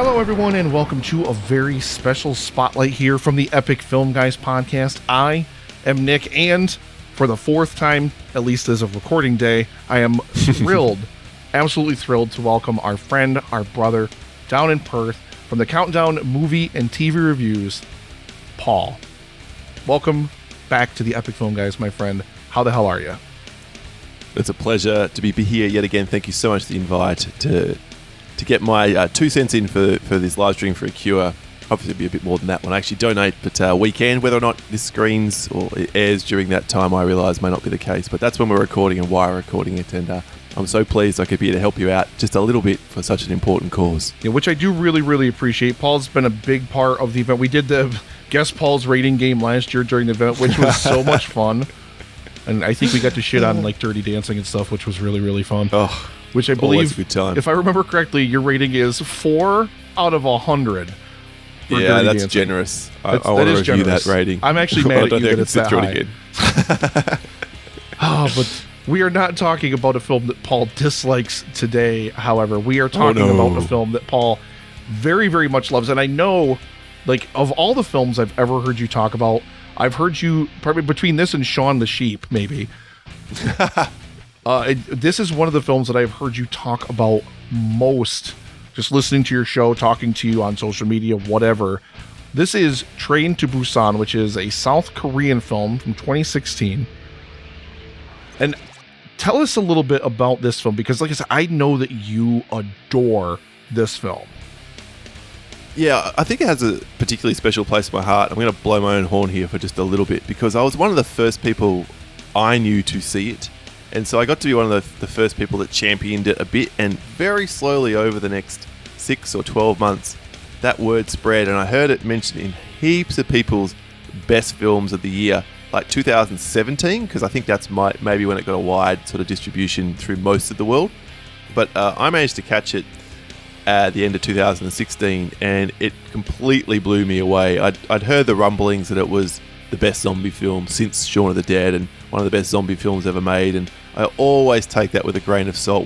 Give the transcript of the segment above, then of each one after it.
Hello, everyone, and welcome to a very special spotlight here from the Epic Film Guys podcast. I am Nick, and for the fourth time, at least as of recording day, I am thrilled, absolutely thrilled to welcome our friend, our brother, down in Perth, from the Countdown Movie and TV Reviews, Paul. Welcome back to the Epic Film Guys, my friend. How the hell are you? It's a pleasure to be here yet again. Thank you so much for the invite to get my 2 cents in for this live stream for a cure. Obviously, it'll be a bit more than that when I actually donate, but weekend, whether or not this screens or it airs during that time, I realise may not be the case. But that's when we're recording and why we're recording it, and I'm so pleased I could be here to help you out just a little bit for such an important cause. Yeah, which I do really, really appreciate. Paul's been a big part of the event. We did the Guess Paul's rating game last year during the event, which was so much fun. And I think we got to shit on like Dirty Dancing and stuff, which was really, really fun. Oh, which I believe, a good time. If I remember correctly, your rating is 4 out of 100. Yeah, that's generous. I want to review that rating. I'm actually mad at you that it's that high. Oh, but we are not talking about a film that Paul dislikes today, however. We are talking about a film that Paul very, very much loves. And I know, like, of all the films I've ever heard you talk about, I've heard you, probably between this and Shaun the Sheep, maybe. This is one of the films that I've heard you talk about most, just listening to your show, talking to you on social media, whatever. This is Train to Busan, which is a South Korean film from 2016. And tell us a little bit about this film, because like I said, I know that you adore this film. Yeah, I think it has a particularly special place in my heart. I'm going to blow my own horn here for just a little bit, because I was one of the first people I knew to see it. And so I got to be one of the first people that championed it a bit, and very slowly over the next 6 or 12 months, that word spread, and I heard it mentioned in heaps of people's best films of the year, like 2017, because I think that's maybe when it got a wide sort of distribution through most of the world. But I managed to catch it at the end of 2016, and it completely blew me away. I'd heard the rumblings that it was the best zombie film since Shaun of the Dead, and one of the best zombie films ever made, and I always take that with a grain of salt.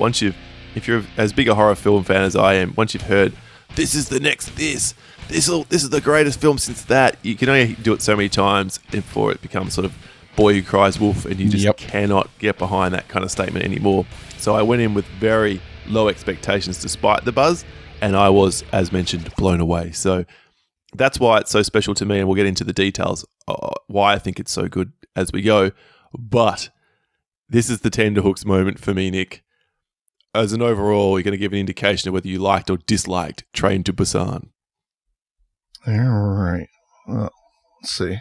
If you're as big a horror film fan as I am, once you've heard, this is the next this is the greatest film since that, you can only do it so many times before it becomes sort of boy who cries wolf, and you just cannot get behind that kind of statement anymore. So I went in with very low expectations despite the buzz, and I was, as mentioned, blown away. So that's why it's so special to me, and we'll get into the details why I think it's so good as we go. But this is the tenderhooks moment for me, Nick. As an overall, you're going to give an indication of whether you liked or disliked Train to Busan. All right. Well, let's see.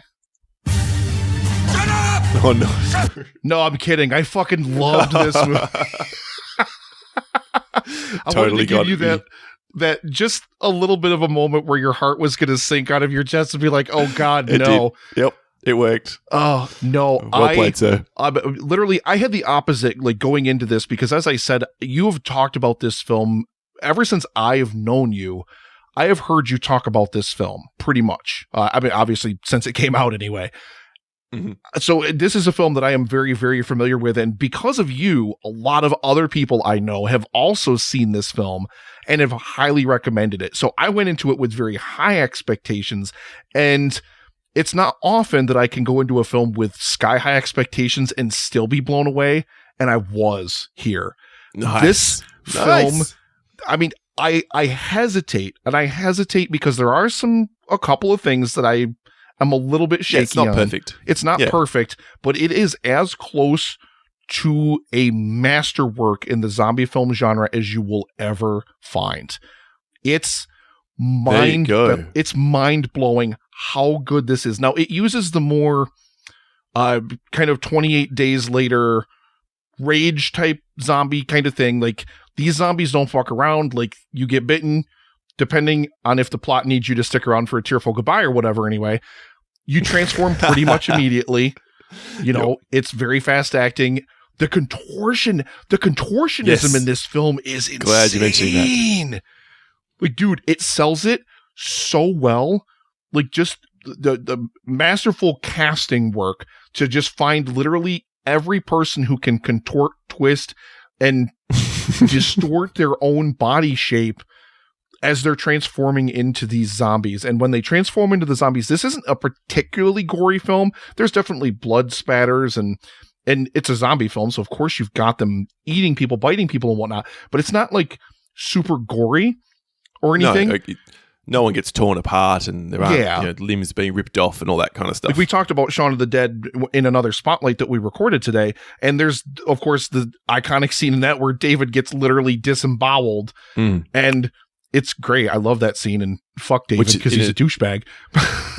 Shut up! Oh, no. No, I'm kidding. I fucking loved this movie. I Totally wanted to give you that just a little bit of a moment where your heart was going to sink out of your chest and be like, oh, God, no. Did. Yep. It worked. Oh, no. Well played, sir. Literally, I had the opposite, like, going into this, because as I said, you have talked about this film ever since I have known you. I have heard you talk about this film pretty much. I mean, obviously, since it came out anyway. Mm-hmm. So this is a film that I am very, very familiar with. And because of you, a lot of other people I know have also seen this film and have highly recommended it. So I went into it with very high expectations, and it's not often that I can go into a film with sky high expectations and still be blown away. And I was here. Nice. This film, I mean, I hesitate, and I hesitate because there are a couple of things that I am a little bit shaky on. It's not perfect. It's not perfect, but it is as close to a masterwork in the zombie film genre as you will ever find. It's mind-blowing how good this is. Now, it uses the more kind of 28 days later rage type zombie kind of thing. Like, these zombies don't fuck around. Like, you get bitten, depending on if the plot needs you to stick around for a tearful goodbye or whatever anyway, you transform pretty much immediately. You know, It's very fast acting. The contortionism in this film is insane. Glad you mentioned that. Like, dude, it sells it so well. Like, just the masterful casting work to just find literally every person who can contort, twist, and distort their own body shape as they're transforming into these zombies. And when they transform into the zombies, this isn't a particularly gory film. There's definitely blood spatters and it's a zombie film. So of course you've got them eating people, biting people and whatnot, but it's not like super gory or anything. No one gets torn apart and there aren't limbs being ripped off and all that kind of stuff. Like we talked about Shaun of the Dead in another spotlight that we recorded today. And there's, of course, the iconic scene in that where David gets literally disemboweled. And it's great. I love that scene. And fuck David because he's a douchebag.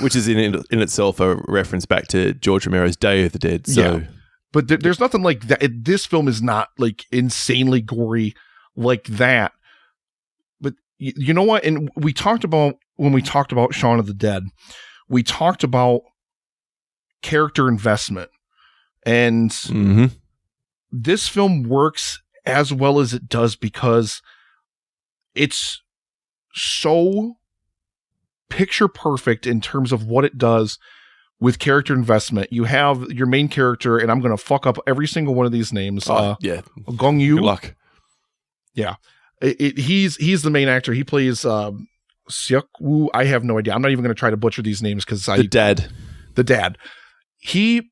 Which is in itself a reference back to George Romero's Day of the Dead. So. Yeah. But there's nothing like that. This film is not like insanely gory like that. But you know what? And we talked about, when we talked about Shaun of the Dead, we talked about character investment. And this film works as well as it does because it's so picture perfect in terms of what it does with character investment. You have your main character, and I'm going to fuck up every single one of these names. Gong Yu. Good luck. Yeah. He's the main actor. He plays Seok Woo. I have no idea. I'm not even going to try to butcher these names because the dad. He's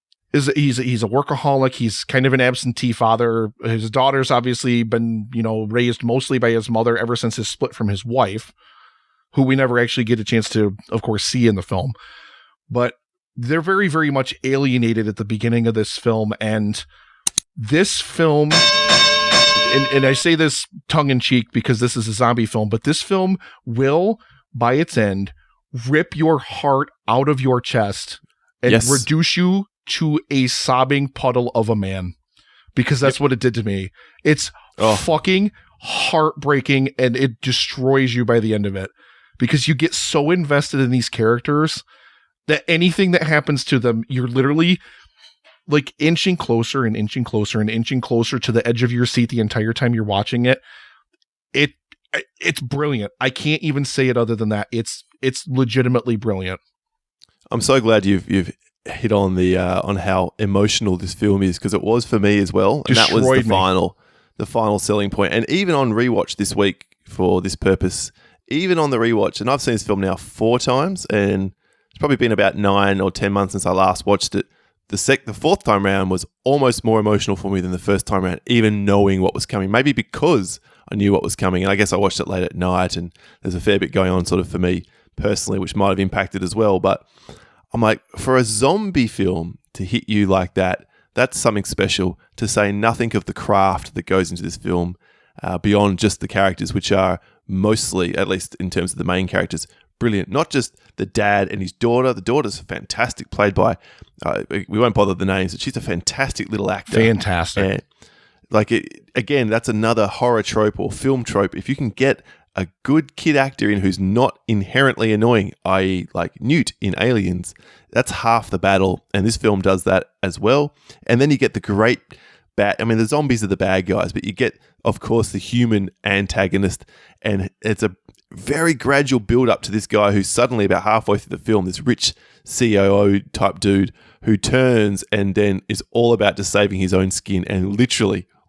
a workaholic. He's kind of an absentee father. His daughter's obviously been, raised mostly by his mother ever since his split from his wife, who we never actually get a chance to, of course, see in the film. But they're very, very much alienated at the beginning of this film. And this film, and I say this tongue in cheek because this is a zombie film, but this film will, by its end, rip your heart out of your chest and reduce you to a sobbing puddle of a man, because that's what it did to me. It's fucking heartbreaking, and it destroys you by the end of it because you get so invested in these characters that anything that happens to them, you're literally like inching closer and inching closer and inching closer to the edge of your seat the entire time you're watching it. It's brilliant. I can't even say it other than that. It's legitimately brilliant. I'm so glad you've hit on the on how emotional this film is, because it was for me as well, and that was the final selling point. And even on rewatch this week for this purpose, even on the rewatch, and I've seen this film now 4 times, and it's probably been about 9 or 10 months since I last watched it. The 4th time round was almost more emotional for me than the first time round, even knowing what was coming. Maybe because I knew what was coming, and I guess I watched it late at night, and there's a fair bit going on sort of for me personally, which might have impacted as well. But I'm like, for a zombie film to hit you like that, that's something special, to say nothing of the craft that goes into this film beyond just the characters, which are mostly, at least in terms of the main characters, brilliant. Not just the dad and his daughter. The daughter's fantastic, played by, we won't bother the names, but she's a fantastic little actor. Fantastic. And again, that's another horror trope or film trope. If you can get a good kid actor in who's not inherently annoying, i.e. like Newt in Aliens, that's half the battle. And this film does that as well. And then you get the great the zombies are the bad guys, but you get, of course, the human antagonist. And it's a very gradual build up to this guy who's suddenly about halfway through the film, this rich COO type dude who turns and then is all about just saving his own skin and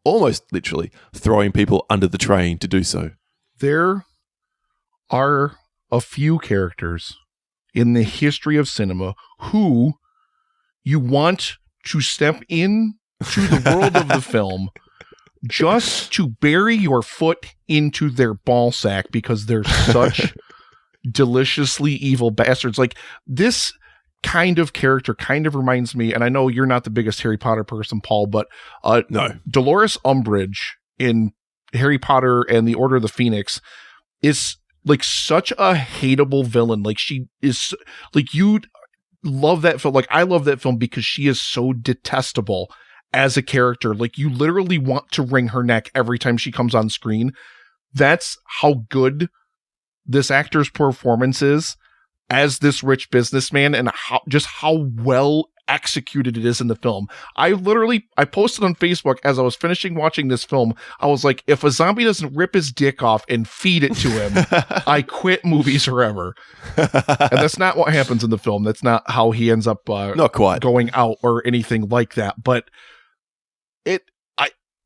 almost literally throwing people under the train to do so. There are a few characters in the history of cinema who you want to step in to the world of the film just to bury your foot into their ball sack because they're such deliciously evil bastards. Like, this kind of character kind of reminds me, and I know you're not the biggest Harry Potter person, Paul, but no. Dolores Umbridge in Harry Potter and the Order of the Phoenix is like such a hateable villain. Like, she is like, you love that film. Like, I love that film because she is so detestable as a character. Like, you literally want to wring her neck every time she comes on screen. That's how good this actor's performance is as this rich businessman, and how well executed it is in the film. I posted on Facebook as I was finishing watching this film, I was like, if a zombie doesn't rip his dick off and feed it to him, I quit movies forever. And that's not what happens in the film. That's not how he ends up not quite going out or anything like that. But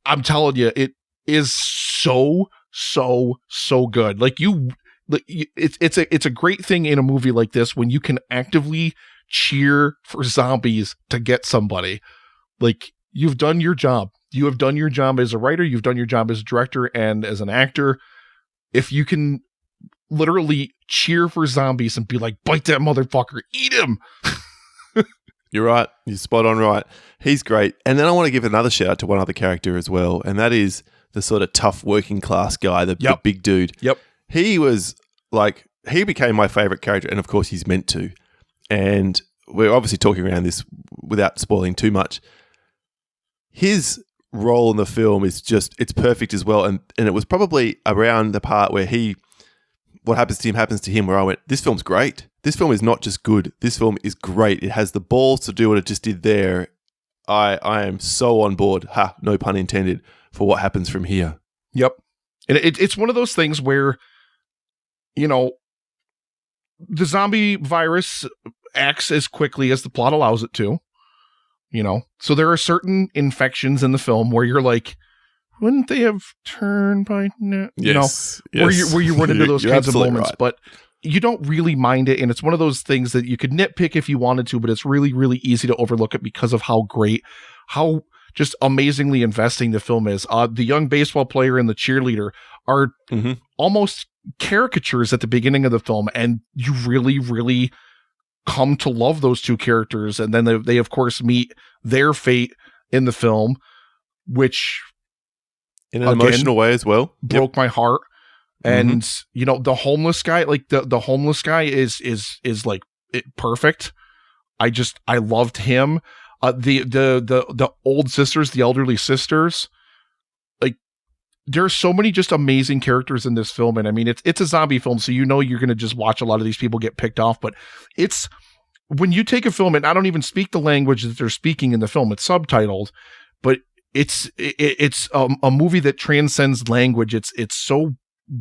I'm telling you, it is so good. Like, it's a great thing in a movie like this when you can actively cheer for zombies to get somebody. Like, you've done your job. You have done your job as a writer. You've done your job as a director and as an actor. If you can literally cheer for zombies and be like, bite that motherfucker, eat him. You're right. You're spot on right. He's great. And then I want to give another shout out to one other character as well. And that is the sort of tough working class guy, the big dude. Yep. He was like, he became my favorite character. And of course he's meant to. And we're obviously talking around this without spoiling too much. His role in the film is just, it's perfect as well. And it was probably around the part where what happens to him, where I went, this film's great. This film is not just good. This film is great. It has the balls to do what it just did there. I am so on board, no pun intended, for what happens from here. Yep. And it's one of those things where, you know, the zombie virus acts as quickly as the plot allows it to, you know. So there are certain infections in the film where you're like, wouldn't they have turned by now? Yes, you know, where you run into those kinds of moments, right. But you don't really mind it. And it's one of those things that you could nitpick if you wanted to, but it's really, really easy to overlook it because of how great, how just amazingly investing the film is. The young baseball player and the cheerleader are almost caricatures at the beginning of the film. And you really, really come to love those two characters. And then they of course meet their fate in the film, which in an emotional way as well broke my heart. And you know, the homeless guy, like the homeless guy is like perfect. I loved him. The old sisters, the elderly sisters, like, there's so many just amazing characters in this film. And I mean, it's a zombie film, so you know you're going to just watch a lot of these people get picked off. But it's, when you take a film, and I don't even speak the language that they're speaking in the film, it's subtitled, but it's a movie that transcends language. It's so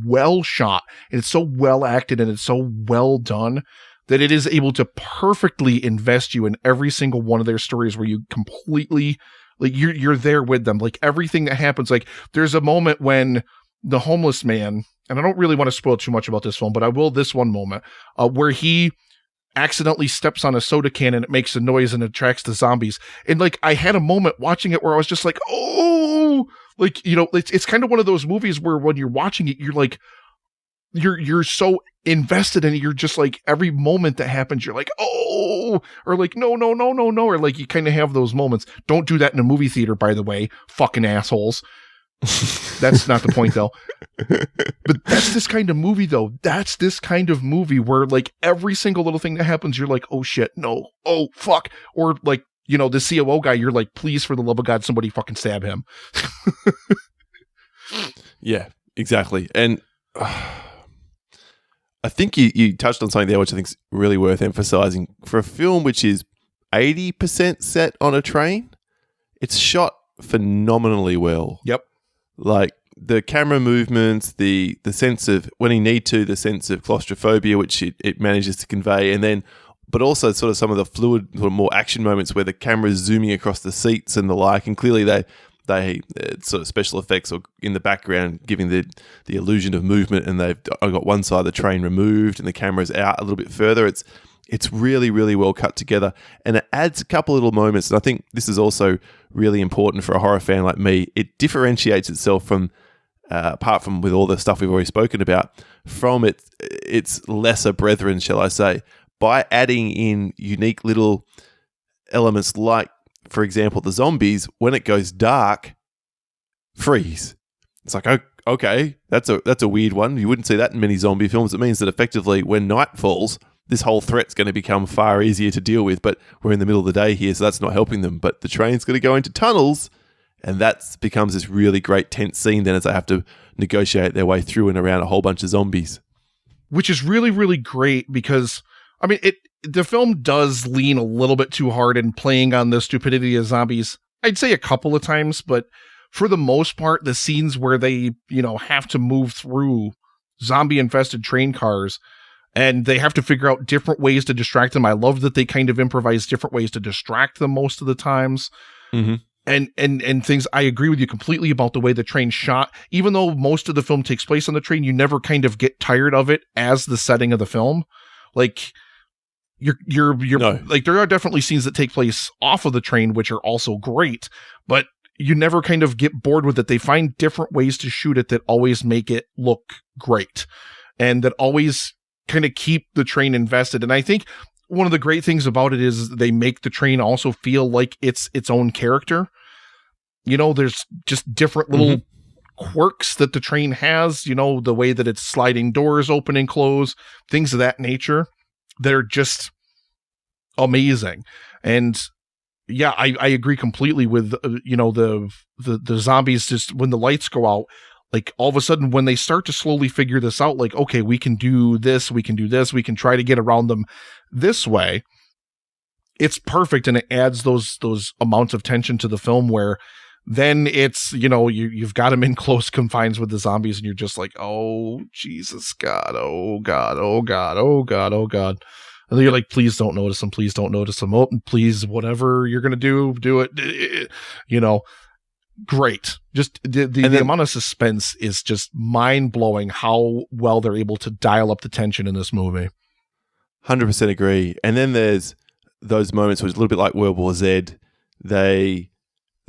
well shot, and it's so well acted, and it's so well done that it is able to perfectly invest you in every single one of their stories, where you completely, like, you're there with them. Like, everything that happens, like, there's a moment when the homeless man, and I don't really want to spoil too much about this film, but I will this one moment, where he accidentally steps on a soda can and it makes a noise and attracts the zombies. And like, I had a moment watching it where I was just like, oh, like, you know, it's kind of one of those movies where when you're watching it, you're like, you're so invested in it. You're just like, every moment that happens, you're like, oh, or like, no, or like, you kind of have those moments. Don't do that in a movie theater, by the way, fucking assholes. That's not the point though. But that's this kind of movie though. That's this kind of movie where like every single little thing that happens, you're like, oh shit, no, oh fuck. Or like, you know, the COO guy, you're like, please, for the love of God, somebody fucking stab him. Yeah, exactly. And I think you touched on something there which I think is really worth emphasizing. For a film which is 80% set on a train, it's shot phenomenally well. Yep. Like, the camera movements, the sense of, when you need to, the sense of claustrophobia, which it manages to convey, and then, but also sort of some of the fluid, sort of more action moments where the camera is zooming across the seats and the like, and clearly they sort of special effects or in the background giving the illusion of movement, and I got one side of the train removed and the camera's out a little bit further. It's really, really well cut together, and it adds a couple little moments. And I think this is also really important for a horror fan like me. It differentiates itself from, apart from with all the stuff we've already spoken about, from its lesser brethren, shall I say, by adding in unique little elements like, for example, the zombies, when it goes dark, freeze. It's like, okay, that's a weird one. You wouldn't see that in many zombie films. It means that effectively when night falls, this whole threat's going to become far easier to deal with, but we're in the middle of the day here, so that's not helping them. But the train's going to go into tunnels, and that becomes this really great tense scene then as they have to negotiate their way through and around a whole bunch of zombies. Which is really, really great because, I mean, the film does lean a little bit too hard in playing on the stupidity of zombies. I'd say a couple of times, but for the most part, the scenes where they, you know, have to move through zombie-infested train cars and they have to figure out different ways to distract them. I love that they kind of improvise different ways to distract them most of the times. Mm-hmm. and things. I agree with you completely about the way the train shot. Even though most of the film takes place on the train, you never kind of get tired of it as the setting of the film. Like you're No. like, there are definitely scenes that take place off of the train, which are also great, but you never kind of get bored with it. They find different ways to shoot it that always make it look great and that always kind of keep the train invested. And I think one of the great things about it is they make the train also feel like it's its own character. You know, there's just different little quirks that the train has, you know, the way that its sliding doors open and close, things of that nature that are just amazing. And yeah, I agree completely with, you know, the zombies. Just when the lights go out, like all of a sudden when they start to slowly figure this out, like, okay, we can do this, we can do this, we can try to get around them this way. It's perfect. And it adds those amounts of tension to the film where then it's, you know, you've got them in close confines with the zombies and you're just like, oh, Jesus, God, oh, God, oh, God, oh, God, oh, God. And then you're like, please don't notice them. Please don't notice them. Oh, please, whatever you're going to do it. You know, great. Just the amount of suspense is just mind blowing how well they're able to dial up the tension in this movie. 100% agree. And then there's those moments where it's a little bit like World War Z. The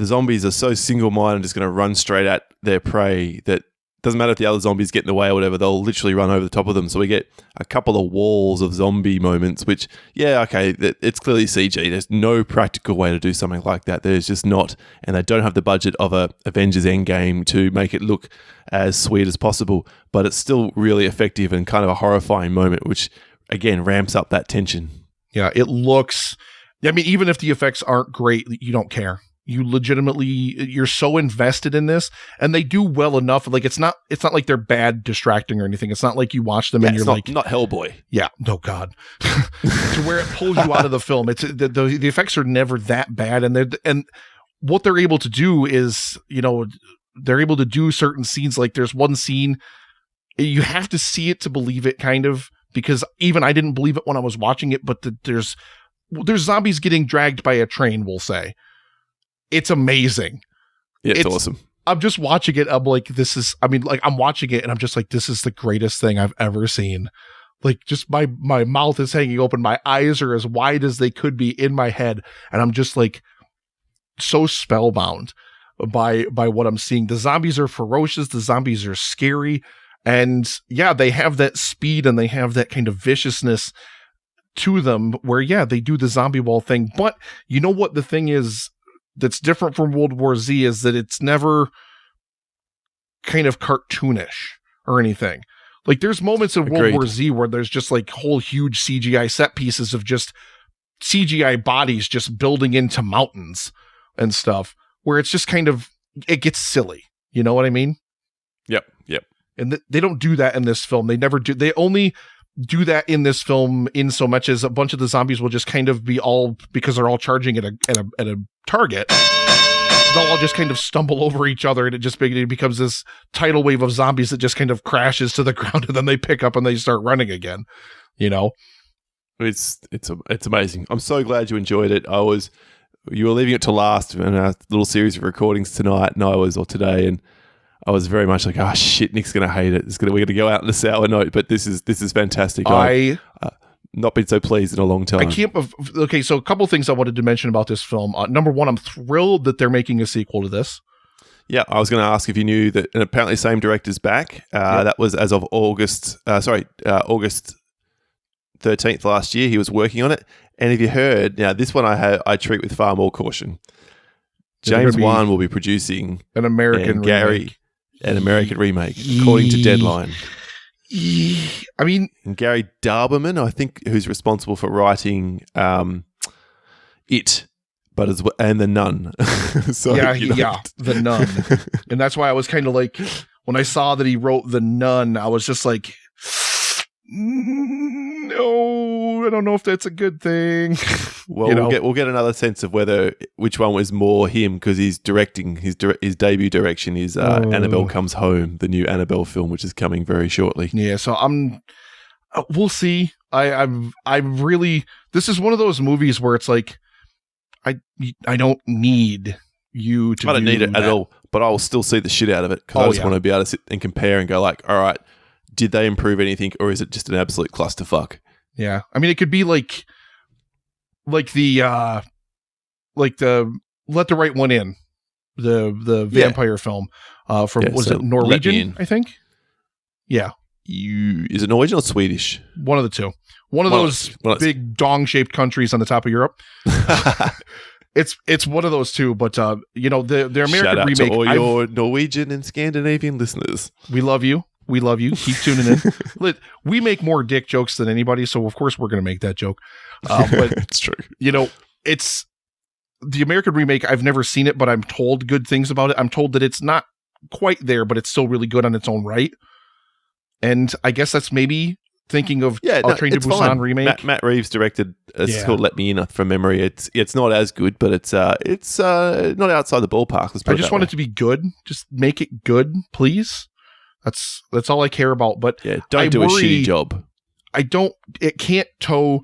zombies are so single-minded, just going to run straight at their prey that doesn't matter if the other zombies get in the way or whatever, they'll literally run over the top of them. So we get a couple of walls of zombie moments, which, yeah, okay, it's clearly CG. There's no practical way to do something like that. There's just not. And they don't have the budget of a Avengers Endgame to make it look as sweet as possible. But it's still really effective and kind of a horrifying moment, which, again, ramps up that tension. Yeah, it looks... I mean, even if the effects aren't great, you don't care. You legitimately, you're so invested in this, and they do well enough. Like it's not like they're bad, distracting or anything. It's not like you watch them and you're like, not Hellboy. Yeah, no God, to where it pulls you out of the film. It's the effects are never that bad, and what they're able to do is, you know, they're able to do certain scenes. Like there's one scene you have to see it to believe it, kind of, because even I didn't believe it when I was watching it. But there's zombies getting dragged by a train, we'll say. It's amazing. Yeah, it's awesome. I'm just watching it. I'm like, I'm watching it and I'm just like, this is the greatest thing I've ever seen. Like, just my mouth is hanging open. My eyes are as wide as they could be in my head. And I'm just like so spellbound by what I'm seeing. The zombies are ferocious. The zombies are scary. And yeah, they have that speed and they have that kind of viciousness to them where, yeah, they do the zombie wall thing. But you know what the thing is that's different from World War Z is that it's never kind of cartoonish or anything. Like there's moments in World War Z where there's just like whole huge CGI set pieces of just CGI bodies just building into mountains and stuff where it's just kind of, it gets silly. You know what I mean? Yep. And they don't do that in this film. They never do. They only do that in this film in so much as a bunch of the zombies will just kind of be all, because they're all charging at a target, they'll all just kind of stumble over each other, and it becomes this tidal wave of zombies that just kind of crashes to the ground, and then they pick up and they start running again. You know, it's amazing. I'm so glad you enjoyed it. You were leaving it to last in our little series of recordings tonight, or today, and I was very much like, oh shit, Nick's gonna hate it. We're gonna go out on a sour note, but this is fantastic. I've not been so pleased in a long time. Okay, so a couple things I wanted to mention about this film. Number one, I'm thrilled that they're making a sequel to this. Yeah, I was going to ask if you knew that, and apparently the same director's back. Yep. That was as of August 13th last year. He was working on it. And if you heard, now this one I treat with far more caution. James Wan will be producing an American remake. An American remake, according to Deadline. I mean, and Gary Darberman, I think, who's responsible for writing It, and The Nun. So, The Nun. And that's why I was kind of like, when I saw that he wrote The Nun, I was just like, no, I don't know if that's a good thing. Well, we'll get another sense of which one was more him, because he's directing his debut direction is Annabelle Comes Home, the new Annabelle film, which is coming very shortly. Yeah, so we'll see. I'm really, this is one of those movies where it's like, I don't need you to I don't need it that. at all, but I will still see the shit out of it because I just want to be able to sit and compare and go like, all right, did they improve anything, or is it just an absolute clusterfuck? Yeah, I mean, it could be like the Let the Right One In, the vampire film from was it Norwegian? I think. Yeah. Is it Norwegian or Swedish? One of the two. One of those big dong-shaped countries on the top of Europe. It's one of those two, but the American Shout out remake. To all your Norwegian and Scandinavian listeners. We love you. We love you. Keep tuning in. We make more dick jokes than anybody, so of course we're going to make that joke. But it's true. It's the American remake. I've never seen it, but I'm told good things about it. I'm told that it's not quite there, but it's still really good on its own right. And I guess that's maybe thinking of Train to Busan fine. remake. Matt Reeves directed. It's called Let Me In from memory. It's not as good, but it's not outside the ballpark. I just want it to be good. Just make it good, please. That's all I care about. But don't do a shitty job. It can't toe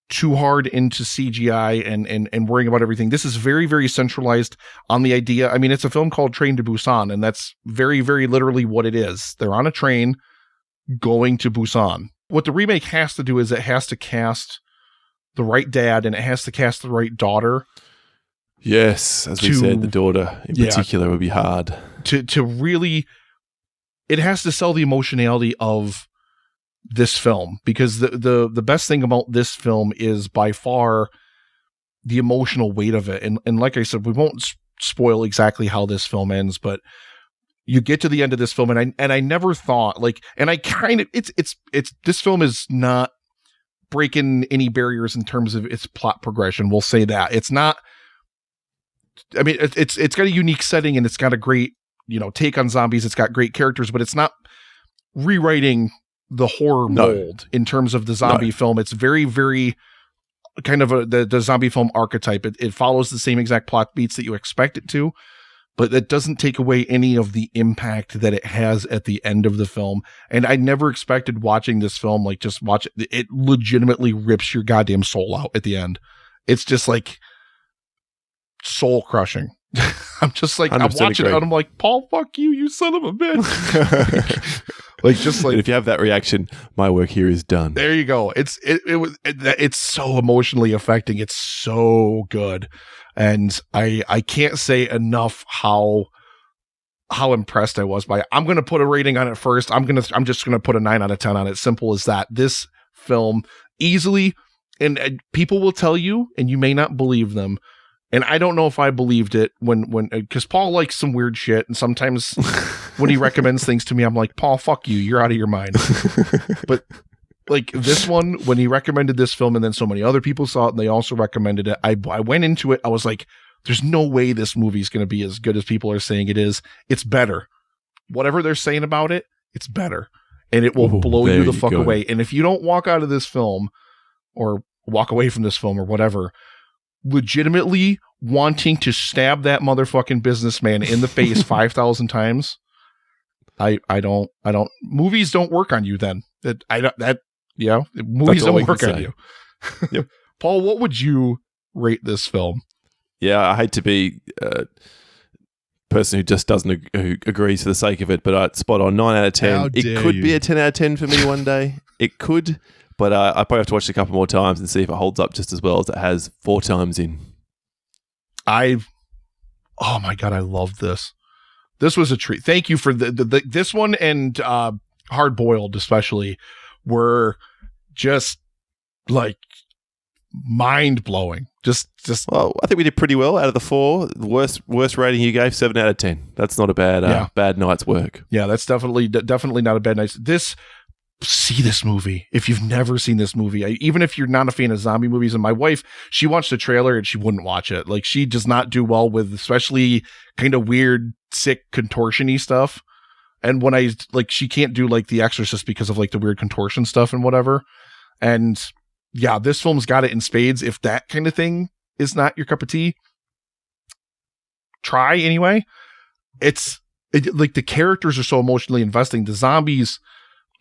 too hard into CGI and worrying about everything. This is very, very centralized on the idea. I mean, it's a film called Train to Busan, and that's very, very literally what it is. They're on a train going to Busan. What the remake has to do is it has to cast the right dad and it has to cast the right daughter. Yes, as we said, the daughter in particular would be hard. To really, it has to sell the emotionality of this film, because the best thing about this film is by far the emotional weight of it. And like I said, we won't spoil exactly how this film ends, but you get to the end of this film, and I never thought this film is not breaking any barriers in terms of its plot progression. We'll say that it's not. I mean, it's got a unique setting and it's got a great take on zombies. It's got great characters, but it's not rewriting the horror mold in terms of the zombie film. It's very, very kind of the zombie film archetype. It follows the same exact plot beats that you expect it to, but it doesn't take away any of the impact that it has at the end of the film. And I never expected watching this film, just watch it. It legitimately rips your goddamn soul out at the end. It's just soul crushing. I'm just I'm watching it and I'm like, Paul, fuck you, you son of a bitch. If you have that reaction, my work here is done. There you go. It's so emotionally affecting. It's so good. And I can't say enough how impressed I was by it. I'm going to put a rating on it first. I'm just going to put a 9 out of 10 on it. Simple as that. This film easily, and people will tell you, and you may not believe them. And I don't know if I believed it because Paul likes some weird shit. And sometimes when he recommends things to me, I'm like, Paul, fuck you. You're out of your mind. But this one, when he recommended this film and then so many other people saw it and they also recommended it, I went into it. I was like, there's no way this movie is going to be as good as people are saying it is. It's better. Whatever they're saying about it, it's better. And it will blow you the fuck away. And if you don't walk out of this film or walk away from this film or whatever, legitimately wanting to stab that motherfucking businessman in the face 5,000 times, I don't movies don't work on you then. Movies don't work on you. Yep. Paul, what would you rate this film? Yeah, I hate to be a person who just doesn't who agrees for the sake of it, but spot on, 9 out of 10. It could be a 10 out of 10 for me one day. It could, but I probably have to watch it a couple more times and see if it holds up just as well as it has 4 times in. Oh my God, I loved this. This was a treat. Thank you for this one, and Hard Boiled especially were just mind blowing. Well, I think we did pretty well out of the 4. The worst rating you gave, 7 out of 10. That's not a bad night's work. Yeah, that's definitely not a bad night's. See this movie if you've never seen this movie. Even if you're not a fan of zombie movies, and my wife, she watched the trailer and she wouldn't watch it. She does not do well with especially kind of weird, sick, contortion-y stuff. And when she can't do The Exorcist because of the weird contortion stuff and whatever. And yeah, this film's got it in spades. If that kind of thing is not your cup of tea, try anyway. The characters are so emotionally investing. The zombies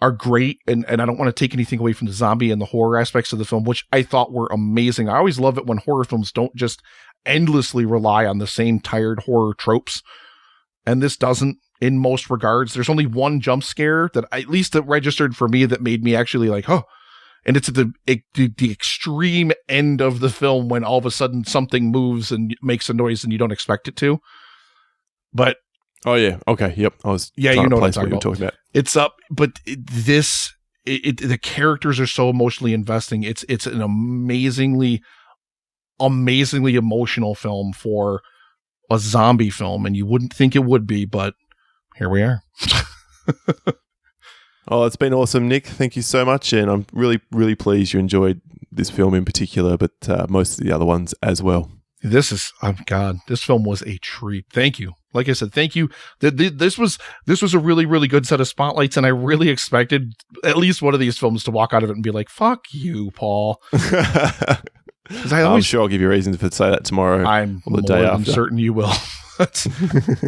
are great, and I don't want to take anything away from the zombie and the horror aspects of the film, which I thought were amazing. I always love it when horror films don't just endlessly rely on the same tired horror tropes. And this doesn't in most regards. There's only one jump scare that at least that registered for me that made me actually like, oh, and it's at the extreme end of the film when all of a sudden something moves and makes a noise and you don't expect it to. But oh yeah, okay, yep. I was you know what you were talking about. It's up, but the characters are so emotionally investing. It's an amazingly emotional film for a zombie film, and you wouldn't think it would be, but here we are. Oh, it's been awesome, Nick. Thank you so much, and I'm really, really pleased you enjoyed this film in particular, but most of the other ones as well. This film was a treat. Thank you. Like I said, thank you. This was a really, really good set of spotlights, and I really expected at least one of these films to walk out of it and be like, "Fuck you, Paul." I'm sure I'll give you a reason to say that tomorrow. I'm more than certain you will.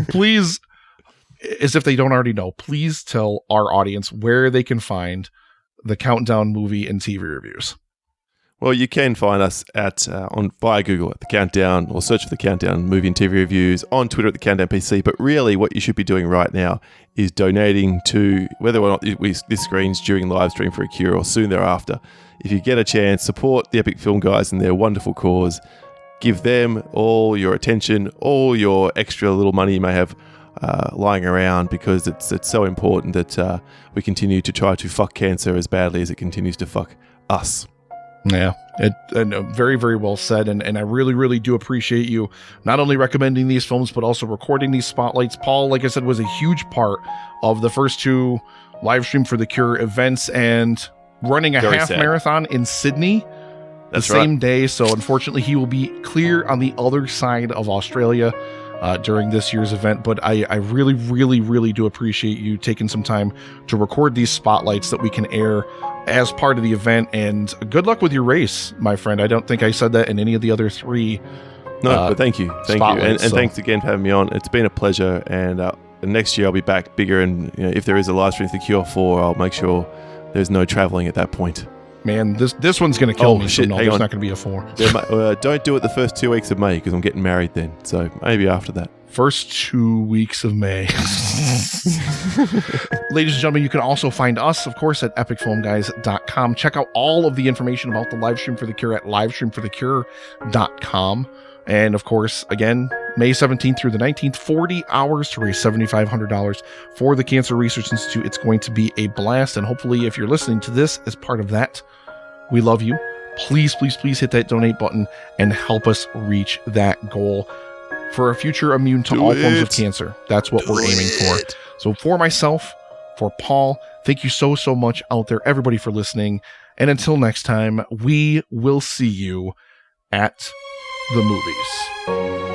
Please, as if they don't already know, please tell our audience where they can find the Countdown movie and TV reviews. Well, you can find us via Google at The Countdown, or search for The Countdown movie and TV reviews, on Twitter at The Countdown PC. But really what you should be doing right now is donating to, whether or not this screens during live stream for a cure or soon thereafter. If you get a chance, support the Epic Film Guys and their wonderful cause. Give them all your attention, all your extra little money you may have lying around, because it's so important that we continue to try to fuck cancer as badly as it continues to fuck us. Yeah, very, very well said. And I really, really do appreciate you not only recommending these films, but also recording these spotlights. Paul, like I said, was a huge part of the first two Livestream for the Cure events and running a half marathon in Sydney the same day. So unfortunately, he will be clear on the other side of Australia during this year's event. But I really, really, really do appreciate you taking some time to record these spotlights that we can air as part of the event. And good luck with your race, my friend. I don't think I said that in any of the other three. No, but thank you. And thanks again for having me on. It's been a pleasure. And next year I'll be back bigger. And if there is a live stream for the Cure 4, I'll make sure there's no traveling at that point. Man, this one's going to kill me. Shit, so no, there's not going to be a 4. Yeah, don't do it the first 2 weeks of May, because I'm getting married then. So maybe after that. First 2 weeks of May. Ladies and gentlemen, you can also find us, of course, at epicfilmguys.com. Check out all of the information about the Livestream for the Cure at livestreamforthecure.com. And of course, again, May 17th through the 19th, 40 hours to raise $7,500 for the Cancer Research Institute. It's going to be a blast. And hopefully, if you're listening to this as part of that, we love you. Please, please, please hit that donate button and help us reach that goal for a future immune to all forms of cancer. That's what we're aiming for. So for myself, for Paul, thank you so, so much out there, everybody, for listening. And until next time, we will see you at the movies.